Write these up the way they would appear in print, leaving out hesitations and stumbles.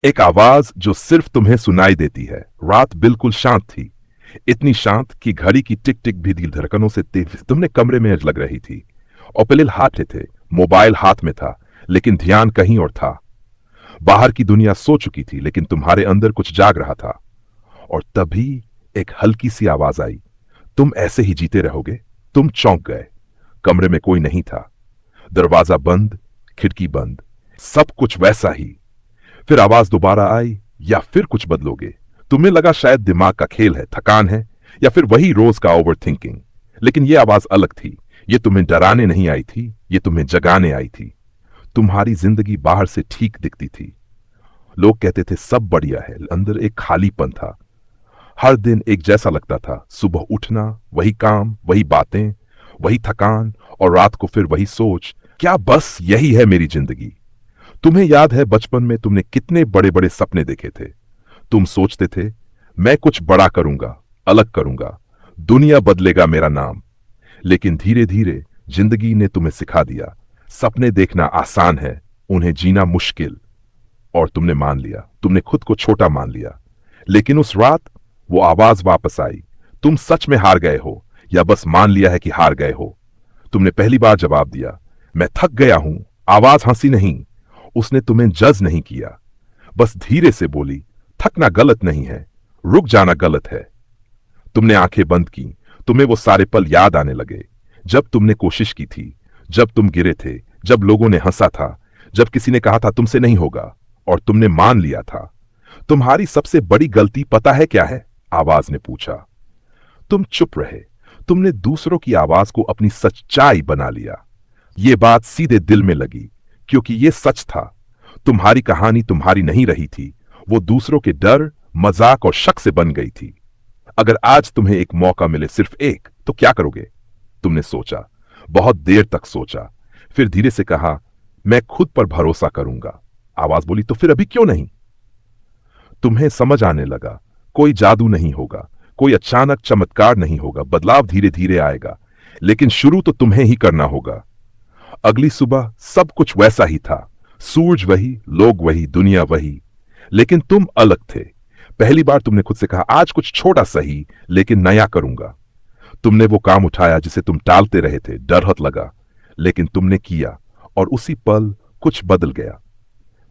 एक आवाज जो सिर्फ तुम्हें सुनाई देती है। रात बिल्कुल शांत थी, इतनी शांत कि घड़ी की टिक टिक भी दिल धड़कनों से तेज तुमने कमरे में लग रही थी। और पलिल हाथ थे, मोबाइल हाथ में था, लेकिन ध्यान कहीं और था। बाहर की दुनिया सो चुकी थी, लेकिन तुम्हारे अंदर कुछ जाग रहा था। और तभी एक हल्की सी आवाज आई, तुम ऐसे ही जीते रहोगे। तुम चौंक गए। कमरे में कोई नहीं था, दरवाजा बंद, खिड़की बंद, सब कुछ वैसा ही। फिर आवाज दोबारा आई, या फिर कुछ बदलोगे। तुम्हें लगा शायद दिमाग का खेल है, थकान है, या फिर वही रोज का ओवर थिंकिंग। लेकिन यह आवाज अलग थी। ये तुम्हें डराने नहीं आई थी, ये तुम्हें जगाने आई थी। तुम्हारी जिंदगी बाहर से ठीक दिखती थी, लोग कहते थे सब बढ़िया है, अंदर एक खालीपन था। हर दिन एक जैसा लगता था, सुबह उठना, वही काम, वही बातें, वही थकान, और रात को फिर वही सोच, क्या बस यही है मेरी जिंदगी। तुम्हें याद है बचपन में तुमने कितने बड़े बड़े सपने देखे थे। तुम सोचते थे मैं कुछ बड़ा करूंगा, अलग करूंगा, दुनिया बदलेगा मेरा नाम। लेकिन धीरे धीरे जिंदगी ने तुम्हें सिखा दिया, सपने देखना आसान है, उन्हें जीना मुश्किल। और तुमने मान लिया, तुमने खुद को छोटा मान लिया। लेकिन उस रात वो आवाज वापस आई। तुम सच में हार गए हो, या बस मान लिया है कि हार गए हो। तुमने पहली बार जवाब दिया, मैं थक गया हूं। आवाज हंसी नहीं, उसने तुम्हें जज नहीं किया, बस धीरे से बोली, थकना गलत नहीं है, रुक जाना गलत है। तुमने आंखें बंद की। तुम्हें वो सारे पल याद आने लगे, जब तुमने कोशिश की थी, जब तुम गिरे थे, जब लोगों ने हंसा था, जब किसी ने कहा था तुमसे नहीं होगा, और तुमने मान लिया था। तुम्हारी सबसे बड़ी गलती पता है क्या है? आवाज ने पूछा। तुम चुप रहे। तुमने दूसरों की आवाज को अपनी सच्चाई बना लिया। ये बात सीधे दिल में लगी, क्योंकि ये सच था। तुम्हारी कहानी तुम्हारी नहीं रही थी, वो दूसरों के डर, मजाक और शक से बन गई थी। अगर आज तुम्हें एक मौका मिले, सिर्फ एक, तो क्या करोगे? तुमने सोचा, बहुत देर तक सोचा, फिर धीरे से कहा, मैं खुद पर भरोसा करूंगा। आवाज बोली, तो फिर अभी क्यों नहीं? तुम्हें समझ आने लगा, कोई जादू नहीं होगा, कोई अचानक चमत्कार नहीं होगा, बदलाव धीरे धीरे आएगा, लेकिन शुरू तो तुम्हें ही करना होगा। अगली सुबह सब कुछ वैसा ही था, सूरज वही, लोग वही, दुनिया वही, लेकिन तुम अलग थे। पहली बार तुमने खुद से कहा, आज कुछ छोटा सही, लेकिन नया करूंगा। तुमने वो काम उठाया जिसे तुम टालते रहे थे, डरहत लगा, लेकिन तुमने किया, और उसी पल कुछ बदल गया।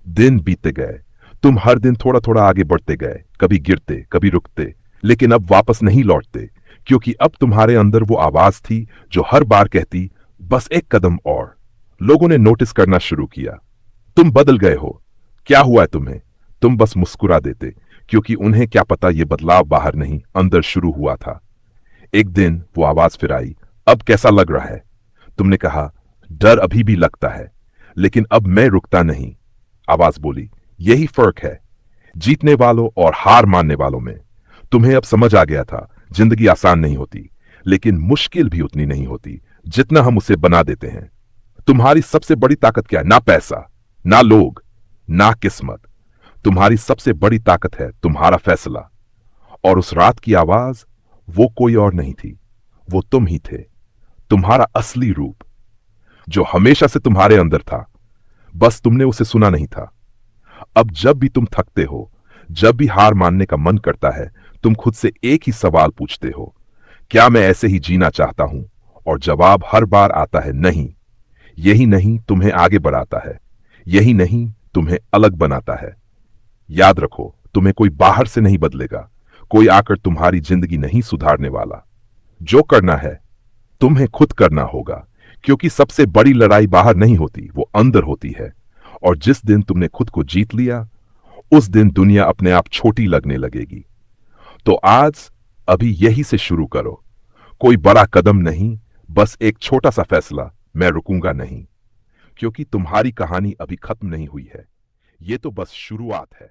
दिन बीते गए, तुम हर दिन थोड़ा थोड़ा आगे बढ़ते गए, कभी गिरते, कभी रुकते, लेकिन अब वापस नहीं लौटते, क्योंकि अब तुम्हारे अंदर वो आवाज थी जो हर बार कहती, बस एक कदम और। लोगों ने नोटिस करना शुरू किया, तुम बदल गए हो। क्या हुआ है तुम्हें? तुम बस मुस्कुरा देते, क्योंकि उन्हें क्या पता ये बदलाव बाहर नहीं, अंदर शुरू हुआ था। एक दिन वो आवाज फिर आई, अब कैसा लग रहा है? तुमने कहा, डर अभी भी लगता है, लेकिन अब मैं रुकता नहीं। आवाज बोली, यही फर्क है जीतने वालों और हार मानने वालों में। तुम्हें अब समझ आ गया था, जिंदगी आसान नहीं होती, लेकिन मुश्किल भी उतनी नहीं होती जितना हम उसे बना देते हैं। तुम्हारी सबसे बड़ी ताकत क्या है? ना पैसा, ना लोग, ना किस्मत। तुम्हारी सबसे बड़ी ताकत है तुम्हारा फैसला। और उस रात की आवाज, वो कोई और नहीं थी, वो तुम ही थे। तुम्हारा असली रूप, जो हमेशा से तुम्हारे अंदर था, बस तुमने उसे सुना नहीं था। अब जब भी तुम थकते हो, जब भी हार मानने का मन करता है, तुम खुद से एक ही सवाल पूछते हो, क्या मैं ऐसे ही जीना चाहता हूं? और जवाब हर बार आता है, नहीं। यही नहीं तुम्हें आगे बढ़ाता है, यही नहीं तुम्हें अलग बनाता है। याद रखो, तुम्हें कोई बाहर से नहीं बदलेगा, कोई आकर तुम्हारी जिंदगी नहीं सुधारने वाला। जो करना है तुम्हें खुद करना होगा, क्योंकि सबसे बड़ी लड़ाई बाहर नहीं होती, वो अंदर होती है। और जिस दिन तुमने खुद को जीत लिया, उस दिन दुनिया अपने आप छोटी लगने लगेगी। तो आज, अभी यही से शुरू करो। कोई बड़ा कदम नहीं, बस एक छोटा सा फैसला, मैं रुकूंगा नहीं। क्योंकि तुम्हारी कहानी अभी खत्म नहीं हुई है, ये तो बस शुरुआत है।